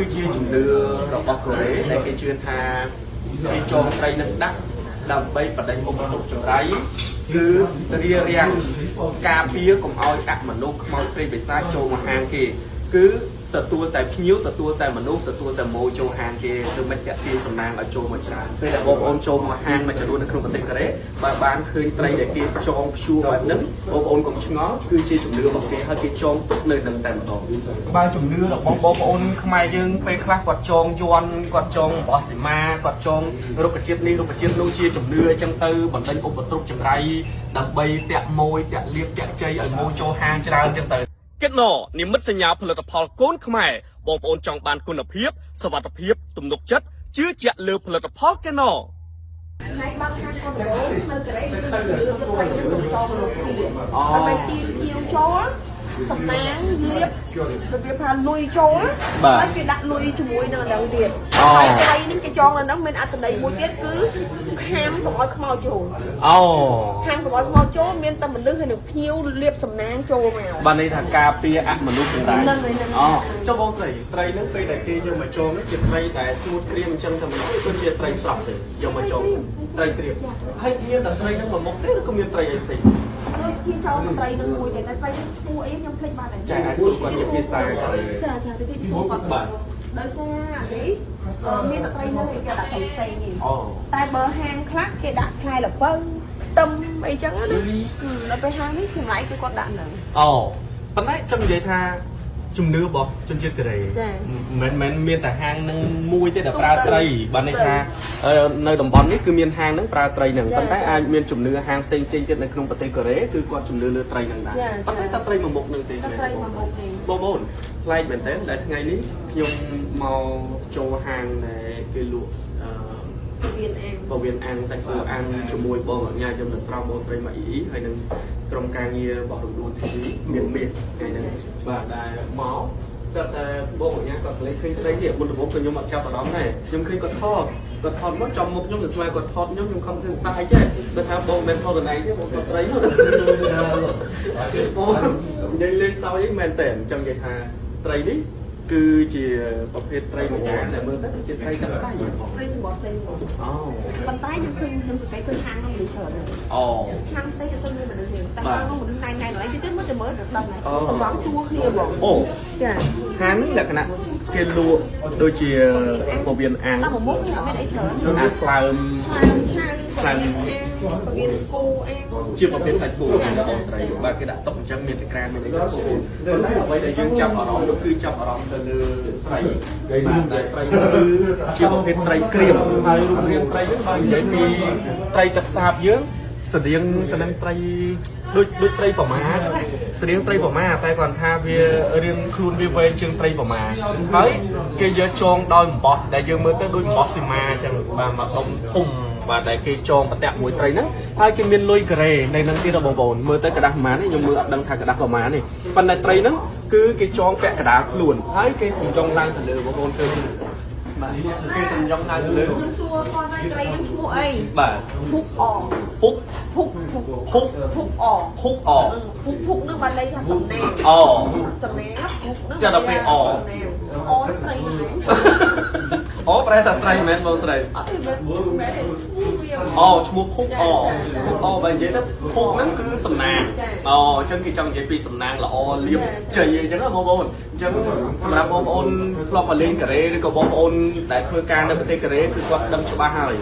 คือchia chủng đưa rồi bọc rễ để cái chuyên tha cái cho tây nâng đắc làm bay và đánh một tục trong đấy cứ ria riang cà phê cùng oi cắt mà nô mong phê bị sai cho một hàng kì cứ tờ tua tại nhíu tờ tua tại mà nô tờ tua tại môi cho hàng kì từ mấy cái tiền sầm nang ở cho một trà đây là bom ôn cho một hàng mà cho luôn không có tiền cái đấy và bán khơi tây để kia cho ông chua và nấm bom ôn cũng ngó cứ chia chủng đưa một cái hơi kia cho tốt nơi đằng tàn tổ ba chủng đưa là bom ôn không ai dương phê khác quạt tròn yuan quạt tròn bỏ xì ma quạt tròn rồi cái chiết nô chia chủng đưa trong tư bản thân ôm bật trục trong đây đập bay tẹt môi tẹt liệp tẹt chơi ở môi cho hàng cho trong tư kết nọ niệm mất sinh nháoផលិតផលកូនខ្មែរបងប្អូនចង់បានគុណភាពសុវត្ថិភាពទំនុកចិត្តជឿជាក់លើផលិតផលកេណូថ្ងៃបាត់ខាងកូនប្អូននៅកន្លែងនឹងជឿទៅទៅចូលតែទីទៀវចូលសំណាងលៀបរបៀបថាលុយចូលហើយគេដាក់លុយជាមួយនឹងដល់ទៀតហើយថ្ងៃនេះគេចងនៅហ្នឹងមានអត្តន័យមួយទៀតគឺខាមកុំឲ្យខ្មោចចូលខាមកុំឲ្យខ្មោចចូលមានតែមនុស្សហើយនឹងភ្ញៀវលៀបសំណាងចូលមកបានន័យថាការពារអមនុស្សទាំងដែរចុះបងស្រីត្រីនឹងពេលដែលគេយកមកចូលនេះជាត្រីដែលស្ងួតក្រៀមអញ្ចឹងតែម្ដងគឺជាត្រីស្រស់ទេយកមកចូលត្រីក្រៀមហើយមានតែត្រីនឹងមួយមុខទេឬក៏មានត្រីអីផ្សេងដូចជាចោលត្រីនឹងមួយតែត្រីនឹងឈ្មោះអីខ្ញុំភ្លេចបាត់ហើយចាអាចសួរគាត់ជាភាសាចាទៅទីសួរគាត់បាទដោយសារនេះមានតែត្រីនឹងគេដាក់ត្រីផ្សេងនេះតែបើហាងខ្លះគេដាក់ផ្លែល្ពៅខ្ទឹមអីចឹងណាដល់ពេលហាងនេះចម្លែកគឺគាត់ដាក់ហ្នឹងប៉ុន្តែចង់និយាយថាជំនឿរបស់ជនជាតិកូរ៉េមិនមានតែហាងនឹងមួយទេដែលប្រើត្រីបានន័យថានៅតំបន់នេះគឺមានហាងនឹងប្រើត្រីនឹងប៉ុន្តែអាចមានជំនឿហាងផ្សេងទៀតនៅក្នុងប្រទេសកូរ៉េគឺគាត់ជំនឿលើត្រីនឹងដែរប៉ុន្តែត្រីមួយមុខនឹងទេត្រីមួយមុខនេះបងប្អូនប្លែកមែនតើដែលថ្ងៃនេះខ្ញុំមកចូលហាងដែលគេលក់ពវៀនអាំងសាច់គោអាំងជាមួយបងញ៉ាខ្ញុំទៅស្រោមបងស្រីមកអ៊ីហើយនឹងក្រុមការងាររបស់រំដួល TV មានថ្ងៃហ្នឹងបាទដែលមកស្រាប់តែបងញ៉ាគាត់លេងឃើញត្រីនេះមុនដំបូងខ្ញុំអត់ចាប់អារម្មណ៍ដែរខ្ញុំឃើញគាត់ថតមកចំមុខខ្ញុំទៅស្វែងគាត់ថតខ្ញុំខំធ្វើ style ចេះគាត់ថាបងមិនថតកន្លែងទេបងថតត្រីហ្នឹងបងនិយាយលេងសើចអីមែនតើចង់និយាយថាត្រីនេះគឺជាប្រភេទត្រីមួយយ៉ាងដែលមើលទៅជាត្រីទឹកដៃត្រីសម្បត្តិផ្សេងប៉ុន្តែខ្ញុំសង្កេតឃើញហាងនោះមានច្រើនហាងផ្សេងអត់សូវមានមនុស្សទេតែហាងនោះមនុស្សណៃកន្លែងទៀតមើលតែមើលទៅដឹងហើយកំងជួគ្នាបងចាហាងនេះលក្ខណៈគេលក់ដូចជាពវៀនអាំងតែមុខនេះអត់មានអីច្រើនអាខ្លើមឆៅខ្លើមពវៀនគោអាំងជាប្រភេទសាច់គោបងស្រីបាទគេដាក់តុកអញ្ចឹងមានចក្រានមានអីគ្រប់ប៉ុន្តែអ្វីដែលយើងចាប់អារម្មណ៍នោះគឺចាប់អារម្មណ៍ទៅលើត្រីបាទដែលត្រីគឺជាប្រភេទត្រីក្រៀមហើយរូបរាងត្រីហ្នឹងបើនិយាយពីត្រីទឹកសាបយើងស្តៀងទៅនឹងត្រីដូចត្រីប្រមាស្តៀងត្រីប្រមាតែគាត់ថាវារៀងខ្លួនវាវែងជាងត្រីប្រមាហើយគេយកចងដោយអំបោះដែលយើងមើលទៅដូចអំបោះសីមាអញ្ចឹងបាទមកដុំធំបាទដែលគេចងប្រតាក់មួយត្រីហ្នឹងហើយគេមានលុយកូរ៉េនៅនឹងទៀតបងប្អូនមើលទៅกระดาษប្រមាណនេះខ្ញុំមើលអត់ដឹងថាกระดาษប្រមាណនេះប៉ុន្តែត្រីហ្នឹងគឺគេចងពាក់កណ្ដាលខ្លួនហើយគេសំចុងឡើងទៅលើបងប្អូនឃើញបាទគេសំចុងឡើងទៅលើខ្ញុំសួរគាត់ថាត្រីហ្នឹងឈ្មោះអីបាទភុកអភុកនឹងបានន័យថាសំណាងសំណាងភុកនឹងចាំដល់ពេលត្រីប្រែថាត្រីមែនបងស្រីអត់ទេមែនឈ្មោះភុកបើនិយាយទៅភុកហ្នឹងគឺសំណាងអញ្ចឹងគេចង់និយាយពីសំណាងល្អលៀបជ័យអញ្ចឹងណាបងប្អូនអញ្ចឹងសម្រាប់បងប្អូនធ្លាប់មកលេងកូរ៉េឬក៏បងប្អូនដែលធ្វើការនៅប្រទេសកូរ៉េគឺគាត់ដឹងច្បាស់ហើយ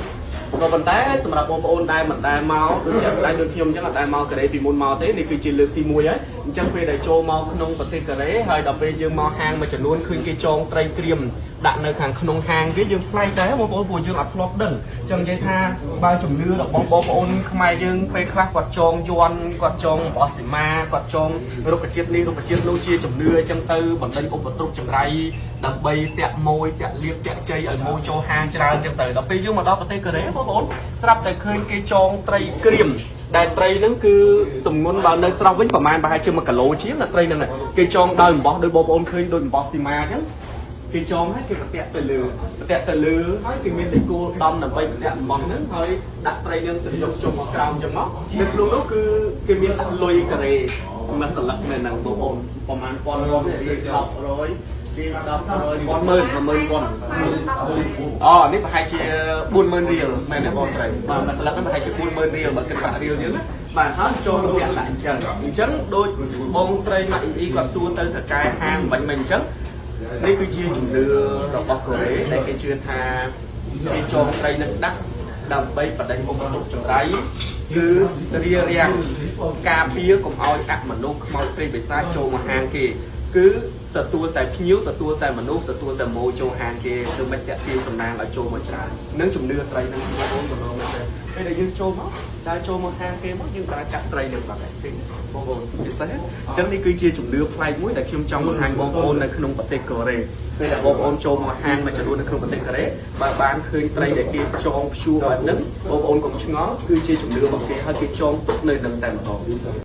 ក៏ប៉ុន្តែសម្រាប់បងប្អូនដែលមិនដែលមកដូចជាស្ដេចដូចខ្ញុំអញ្ចឹងអត់ដែលមកកូរ៉េពីមុនមកទេនេះគឺជាលើកទី1ហើយអញ្ចឹងពេលដែលចូលមកក្នុងប្រទេសកូរ៉េហើយដល់ពេលយើងមកហាងមួយចំនួនឃើញគេចងត្រីក្រៀមដាក់នៅខាងក្នុងហាងគេយើងប្លែកដែរបងប្អូនព្រោះយើងអត់ធ្លាប់ដឹងអញ្ចឹងនិយាយថាបើជំនឿរបស់បងប្អូនខ្មែរយើងពេលខ្លះគាត់ចងយ័ន្តគាត់ចងបោះសីមាគាត់ចងរុក្ខជាតិនេះរុក្ខជាតិនោះជាជំនឿអញ្ចឹងទៅបណ្ដេញឧបទ្រពចង្រៃដើម្បីតាក់ម៉ួយតាក់លៀបតាក់ជ័យឲ្យម៉ួយចូលហាងច្រើនអញ្ចឹងទៅដល់ពេលយើងមកដល់ប្រទេសកូរ៉េបងប្អូនស្រាប់តែឃើញគេចងត្រីក្រៀមដែលត្រីហ្នឹងគឺទម្ងន់បើនៅស្រស់វិញប្រហែលជា1គីឡូជាងណាត្រីហ្នឹងគេចងដោយអំបោះដោយបងប្អូនឃើញដោយអំបោះសីមាអញ្ចឹងគេចងហើយគេប្រតាក់ទៅលើហើយគេមានតែគោលដំដើម្បីប្រតាក់អំបោះហ្នឹងហើយដាក់ត្រីនឹងស្រយកចុះមកក្រោមអញ្ចឹងមកនៅក្នុងនោះគឺគេមានដាក់លុយកូរ៉េមួយសន្លឹកនៅហ្នឹងបងប្អូនប្រហែល1000 1000គេ នេះប្រហែលជា40000រៀលមែនទេបងស្រីបាទមួយស្លឹកហ្នឹងប្រហែលជា40000រៀលបើគិតប្រាក់រៀលយើងណាបាទហើយចូលទៅដាក់អញ្ចឹងដូចបងស្រីម៉ាក់អ៊ីគាត់សួរទៅតកែហាងមិញអញ្ចឹងនេះគឺជាជំនឿរបស់កូរ៉េដែលគេជឿថាគេចងត្រីនឹងដាក់ដើម្បីបដិញមុខទុកចង្រៃគឺរារាំងការពារកុំឲ្យអមនុស្សខ្មោចព្រាយបិសាចចូលមកហាងគេគឺទទួលតែភ្ញៀវទទួលតែមនុស្សទទួលតែម៉ូចូលហាងគេគឺមិនតាក់ទាញសំណាងឲ្យចូលមកច្រើននឹងជំនឿត្រីនឹងបងប្អូនម្ដងមែនទេពេលដែលយើងចូលមកដើរចូលមកហាងគេមកយើងដើរកាត់ត្រីនឹងបាត់ហើយបងប្អូនពិសេសអញ្ចឹងនេះគឺជាជំនឿប្លែកមួយដែលខ្ញុំចង់បង្ហាញបងប្អូននៅក្នុងប្រទេសកូរ៉េពេលដែលបងប្អូនចូលមកហាងមួយចំនួននៅក្នុងប្រទេសកូរ៉េបើបានឃើញត្រីដែលគេចងព្យួរបែបហ្នឹងបងប្អូនកុំឆ្ងល់គឺជាជំនឿរបស់គេហើយគេចងទុកនៅនឹងតែម្ដង